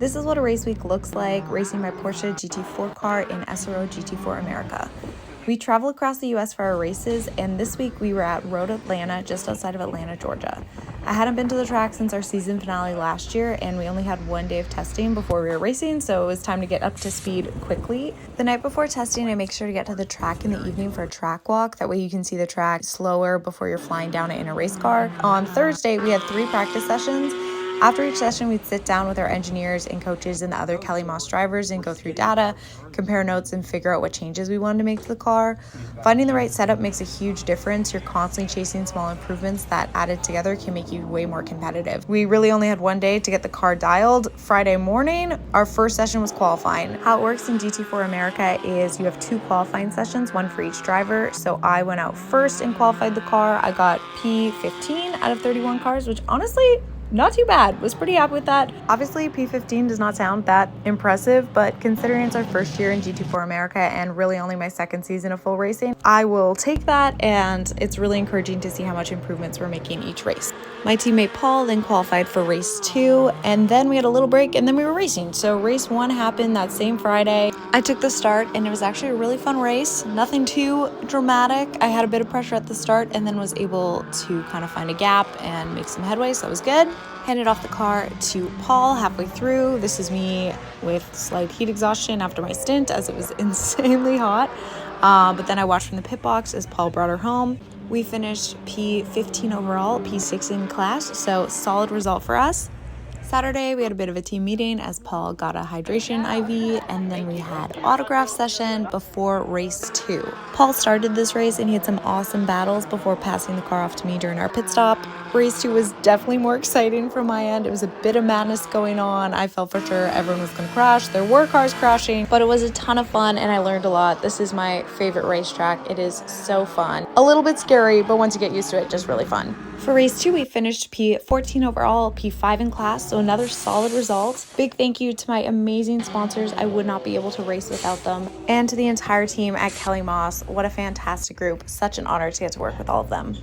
This is what a race week looks like, racing my Porsche GT4 car in SRO GT4 America. We travel across the US for our races, and this week we were at Road Atlanta, just outside of Atlanta, Georgia. I hadn't been to the track since our season finale last year, and we only had one day of testing before we were racing, so it was time to get up to speed quickly. The night before testing, I make sure to get to the track in the evening for a track walk. That way you can see the track slower before you're flying down it in a race car. On Thursday, we had 3 practice sessions. After each session, we'd sit down with our engineers and coaches and the other Kelly Moss drivers and go through data, compare notes, and figure out what changes we wanted to make to the car. Finding the right setup makes a huge difference. You're constantly chasing small improvements that added together can make you way more competitive. We really only had one day to get the car dialed. Friday morning, our first session was qualifying. How it works in GT4 America is you have 2 qualifying sessions, one for each driver. So I went out first and qualified the car. I got P15 out of 31 cars, which honestly, not too bad. Was pretty happy with that. Obviously, P15 does not sound that impressive, but considering it's our first year in GT4 America and really only my second season of full racing, I will take that, and it's really encouraging to see how much improvements we're making each race. My teammate Paul then qualified for race 2, and then we had a little break, and then we were racing. So race 1 happened that same Friday. I took the start, and it was actually a really fun race. Nothing too dramatic. I had a bit of pressure at the start and then was able to kind of find a gap and make some headway, so that was good. Handed off the car to Paul halfway through. This is me with slight heat exhaustion after my stint as it was insanely hot. But then I watched from the pit box as Paul brought her home. We finished P15 overall, P6 in class, so solid result for us. Saturday, we had a bit of a team meeting as Paul got a hydration IV, and then we had autograph session before race 2. Paul started this race and he had some awesome battles before passing the car off to me during our pit stop. Race 2 was definitely more exciting from my end. It was a bit of madness going on. I felt for sure everyone was going to crash. There were cars crashing, but it was a ton of fun and I learned a lot. This is my favorite racetrack. It is so fun. A little bit scary, but once you get used to it, just really fun. For race 2, we finished P14 overall, P5 in class, so another solid result. Big thank you to my amazing sponsors. I would not be able to race without them. And to the entire team at Kelly Moss. What a fantastic group. Such an honor to get to work with all of them.